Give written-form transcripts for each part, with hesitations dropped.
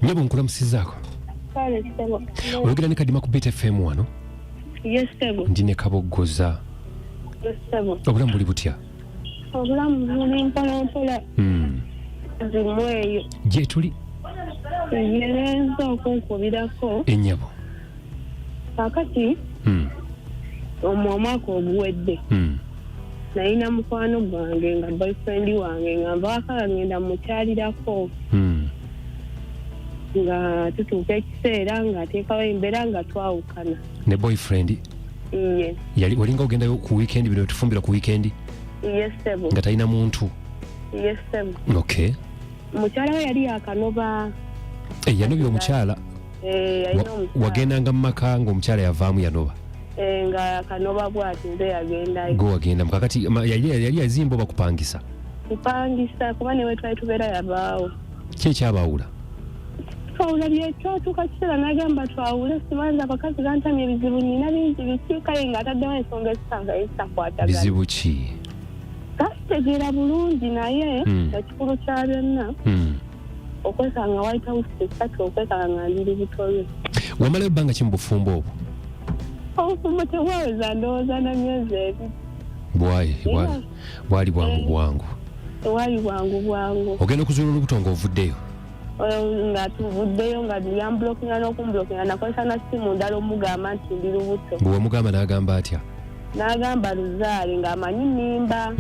Nyabo nkulamusizaako. Kale sebo. Oyogera ne Kadima ku Beat FM wano. Yes sebo. Ndine Kaboggoza. Yes sebo. Obulamu buli butya? Obulamu buli mpola. Zimweyo. Gye tuli. Yelenza okunkubirako. Ennyabo. Kakati. Omwaka oguwedde. Nalina mukwano gwange nga boyfriend wange nga mbaaka ngenda mukyalirako. Nga tutuuka ekiseera nga ateekawo embeera nga twawukana. Ne boyfriend? Yes. Walinga ogendayo ku weekend bino tufumbira ku weekend? Yes sebo. Nga talina muntu? Yes sebo. Okay. Mukyala we yali akanobya. Yanobya omukyala? Yalina omukyala. Wagendanga mu maka ng'omukyala yavaamu yanoba? Nga akanoba bw'ati nze yagendayo. Go wagenda mukakati yali yazimba oba kupangisa? Kupangisa kuba newe twali tubeera yabaawo. Ki ekyabaawula? Twawula twatuuka kiseera n'agamba twawule simanza abakazi gantamya ebizibu nina bingi bikiikaye ng'ataddemu ensonga ezisanga ezitakwatagana. Bizibu ki? Gasitegeera bulungi naye ekikulu kya byonna okwesanga White House esatu okwesanga nga ndiri Butoyo. Wamalayo ebbanga ki mu bufumbo obwo? Obufumbo tebwaweza ndowooza na myezi ebiri. Bwali bwangu. Tewali bwangu. Ogenda okuzuula olubuto ng'ovuddeyo? Nga tuvuddeyo nga yambulookinga n'okumbulookinga nakozesa na simu ndala omugamba nti ndi lubuto. Bwe wamugamba n'agamba atya? N'agamba luzaale ng'amanyi nnimba.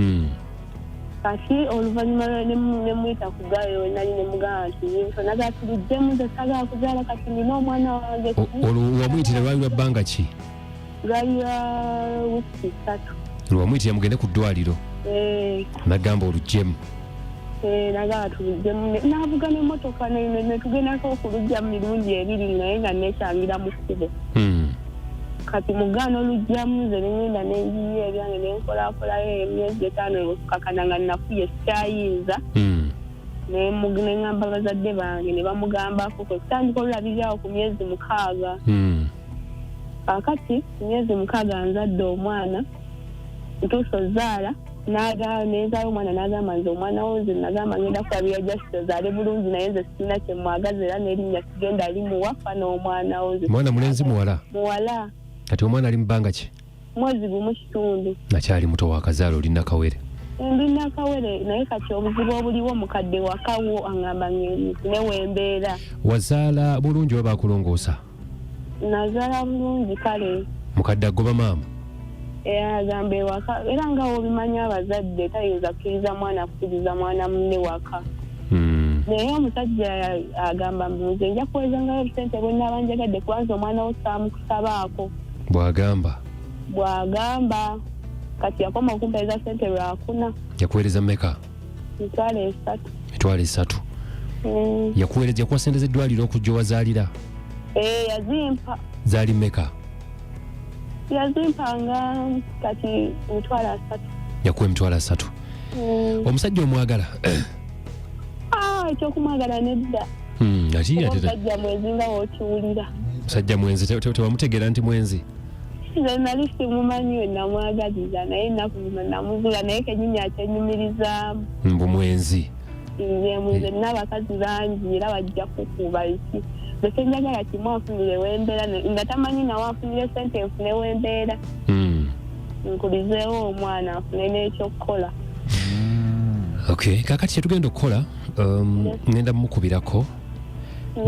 Kati oluvannyuma ne muyita ku gayo nali ne mugamba nti lubuto nagaa tuliddemu nze sagala kuzaala kati nina omwana wange. Wamuyitira lwali lwa bbanga ki? Lwali lwa wiiki 3. Wamuyitira mugende ku ddwaliro? N'agamba olugyemu? Nagala tuliddemu n'avuga n'emmotoka ne tugendako okulugyamu mirundi ebiri naye nga neekyangira mu kkubo. Kati mugaana olugyamu nze nengenda n'enjiya ebyange nenkolakolayo emyezi 5 okukakana nga nafuye sikyayinza. Neŋŋamba bazadde bange ne bamugambako kwe kutandika olulabirirawo ku myezi 6. Kakati ku myezi 6 nzadde omwana ntuusa ozaala nezaala omwana n'agamba nze omwana wo nze nagamba ngenda kulabira jasito zaale bulungi naye nze sirina kye mwagaza era n'erinnya sigenda limuwa fana omwana wo nze. Mwana mulenzi muwala? Muwala. Kati omwana ali mu bbanga ki? Mwezi gumu kitundu. Nakyali muto wakazaala olina kawere? Ndina kawere naye kati obuzibu obuliwo mukadde wakawo angamba nfune wembeera. Wazaala bulungi oba bakulongoosa? Nazaala bulungi kale. Mukadde agoba maama? Agamba ewaka era nga obimanya abazadde tayinza kukkiriza mwana kukkiriza mwana munne waka. Naye omusajja agamba nze nja kuwezangayo obusente bwe nnaaba njagadde kubanza omwana wo saamukusabaako. Bw'agamba kati yakoma okumpeereza sente lwakuna. Yakuweereza mmeka? Mitwalo 3. Yakuwa sente z'eddwaliro okujja wazaalira? Yazimpa. Zaali mmeka? Yazimpanga kati mitwalo 3. Yakuwa emitwalo 3. Omusajja omwagala? Ekyokumwagala nedda. Omusajja mwenzi nga w'okiwulira. Musajja mwenzi tewamutegeera nti mwenzi? Nze nali simumanyi we namwagaliza naye ennaku zino namuzula naye kenyini akyenyumirizaamu. Mbu mwenzi? Nze nina abakazi bangi era bajja kukuba iki. Nze senjagala kimu anfunire wembeera nga tamanyi nawe anfunire sente nfune wembeera. Nkulizeewo omwana anfune n'ekyokukola. Okay, kakati kyetugenda okukola ngenda mukubirako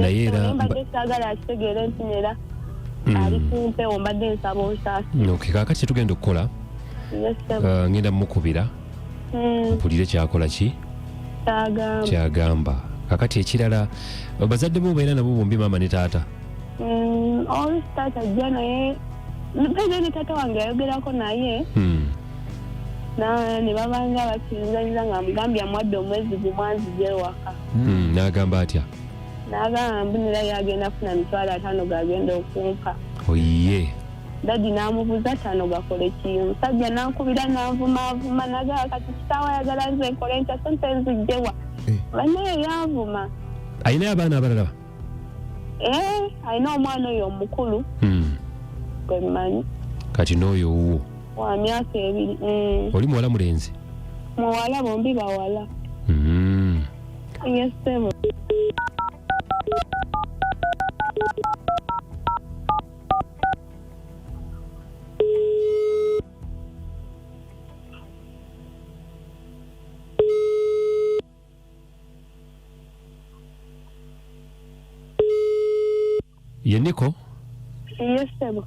naye era mbadde saagala akitegeere nti nera ali kumpewo mbadde nsaba onsaasi. Okay, kakati kyetugenda okukola ngenda mukubira mpulire kyakola ki kyagamba. Kakati ekirala bazadde bo baina nabo bombi maama ne taata? Oli taata ajja naye ne taata wange yayogerako naye ne babanga bakirinzanyiza nga mugambye amuwadde omwezi gumu anzije waka. N'agamba atya? N'agamba mbunira yagenda kufuna mitwalo 5 gagenda okumpa. Oye. Dadi n'amubuuza 5 gakole ki? Omusajja n'ankubira n'anvumaavuma n'agamba kati kitaawe ayagala nze nkole ntya sente nzijjewa. Bannaye yanvuma. Ayinayo abaana abalala? Ayina omwana oyo omukulu. Gwe mmanyi. Kati n'oyo wuwo? Wa myaka 2. Oli muwala mulenzi? Muwala, bombi bawala. Yes, sebo. Ye Niko? Yes, sebo.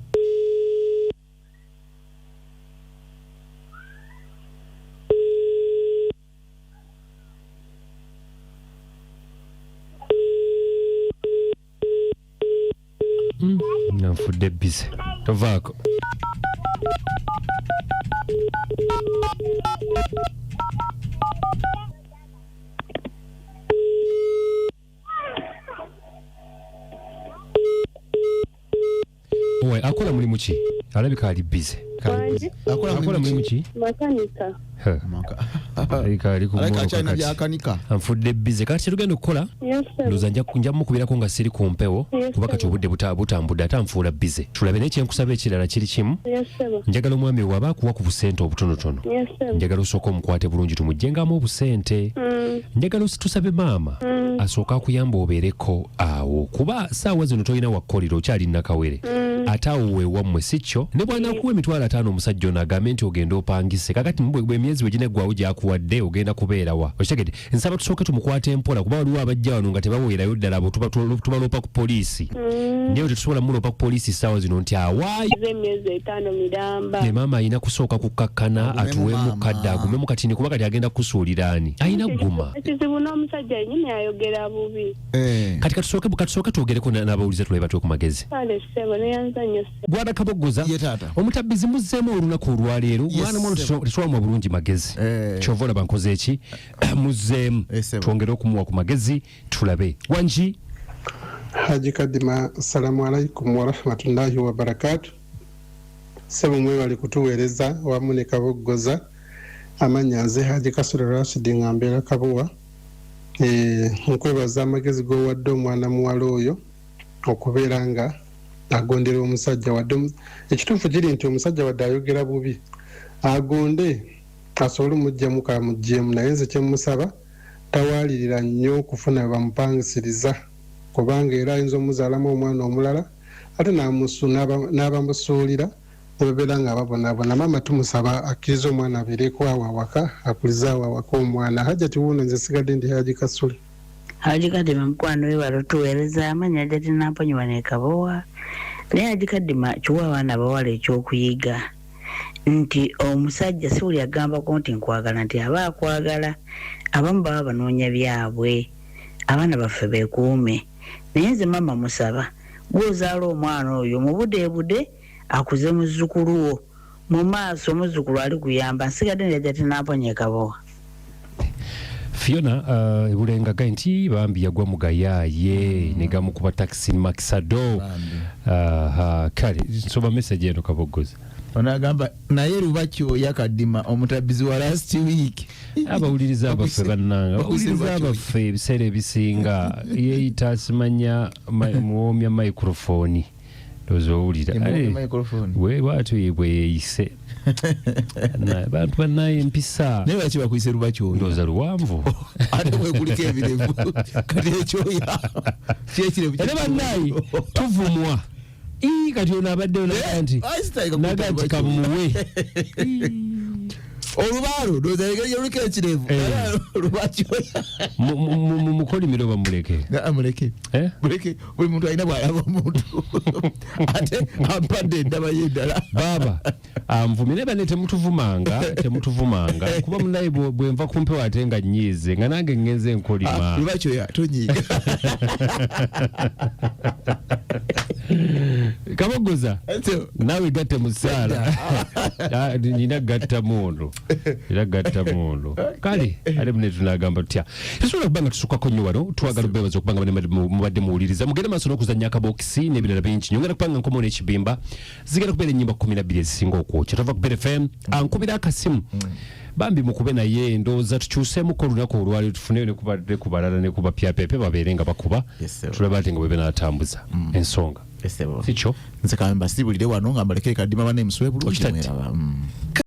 Nanfudde busy. Tovaako. Owe, akola mulimu ki? Alabika ali busy. Akola mulimu ki? Makanika. Anfudde busy. Kati tugenda okukola? Yes, sebo. Ndoza nja mukubirako nga siri ku mpewo kuba kati obudde butambudde ate anfuula busy. Tulabe n'ekyenkusaba ekirala kiri kimu. Yes, sebo. Njagala omwami waba akuwa ku busente obutonotono. Yes, sebo. Njagala osooka omukwate bulungi tumugyengamu obusente. Njagala tusabe maama asooka akuyamba obeereko awo kuba saawa zino tolina wakkolera okyali nakawere ate awo weewammwe si kyo ne bw'anaakuwa emitwalo 5 omusajja ono agambe nti ogenda opangise kakati bwe emyezi wegineggwawo gyakuwadde ogenda kubeerawa okitegedde nsaba tusooke tumukwate empola kuba waliwo abajja wano nga tebaweerayo ddala abo tubalopa ku poliisi naye tetusobola mulopa ku poliisi saawa zino nti awaayo emyezi 5 miramba ne maama alina kusooka kukkakkana atuweemu kadde agumemu katini kuba kati agenda kusuulira ani alina guma ekizibu n'omusajja yennyini ayogera bubi kati katusooke twogereko n'abawulize tulabe batwe ku magezi kale ssebo neyanzanyo Bwana Kabogoza omutabbizi muzzeemu olunaku olwaleero mwana mwana tetuwamu bulungi magezi kyova olaba nkoze eki muzzeemu twongere okumuwa ku magezi tulabe Wanji Haji Kadima, assalamu alaikum wa rahmatullahi wa barakatuh. Sebo mwebali kutuweereza wamu ne Kabogoza amanya nze Haji Kasule Rashid ngambera Kabuwa nkwebaza amagezi g'owadde omwana muwala oyo okubeera nga agondera omusajja wadde ekituufu kiri nti omusajja wadde ayogera bubi agonde asobole omugjamu kamugjeemu naye nze kyemusaba tawaalirira nnyo okufuna bamupangisiriza kubanga era ayinza omuzaalamu omwana omulala ate n'abamusuulira nebabeera nga babonaabona maama tumusaba akkiriza omwana abeereko awo awaka akulize awo awaka omwana hajjati wuuno nze sigadde ndi Haji Kasule Haji Kadima mukwano we balutuweereza amanya jati namponywa ne Kabowa naye Haji Kadima kiwa abaana bawala ekyokuyiga nti omusajja si buli agambako nti nkwagala nti aba akwagala abamu baba banoonya byabwe abaana baffe beekuume naye nze maama musaba gw'ozaala omwana oyo mu budde akuze muzzukulu wo mu maaso omuzzukulu ali kuyamba nsigadde nejati namponye Kabowa Fiona ebulenga gai nti bambi yagwa mugayaaye negamukuba taxi Makisado kale nsoma message eno Kabogoza onagamba naye lubakyo yakadima omutabbizi wa last week abawuliriza abaffe bannanga abawuliriza abaffe ebiseera ebisinga yeeyita simanya muwomya microphone tozowulira we bwatyo yebwe yeeyise bantu bannaye empisa naye lwaki bakwise lubakyo ndooza luwanvu ate wekuliko ebirevu kati ekyoya kyekirevu ate bannaye tuvumwa kati ono abaddeyo naga nti kamuwe olubaalo ndooza luliko ekirevu lubakyoya mukolimiro bamuleke muleke buli muntu alina bw'alaba omuntu ate ampadde endaba y'eddala baaba anvumire bane temutuvumanga kuba munaye bwenva kumpewo ate nga nnyiize nga nange ngenze nkolima lubakyoya tonyiiga Kabogoza nawe gatte musaala nina gatta mundu kale ale mune tunagamba tutya tusobola kubanga tusukako nnyo wano twagala bebaza okubanga mubadde muwuliriza mugende maaso n'okuzannya akabokisi n'ebirala bingi nyongera kupanga nkomo n'ekibimba zigenda kubeera ennyimba 12 ezisinga okwokya tova ku BFM ankubira akasimu bambi mukube naye ndooza tukyuseemuko olunaku olwali tufune ne kubadde ku balala ne kuba pyapepe babeere nga bakuba tulaba ate nga bwe benatambuza ensonga sikyo nze kambe mbasibulire wano nga mbalekere kadima bane muswebulu okitadde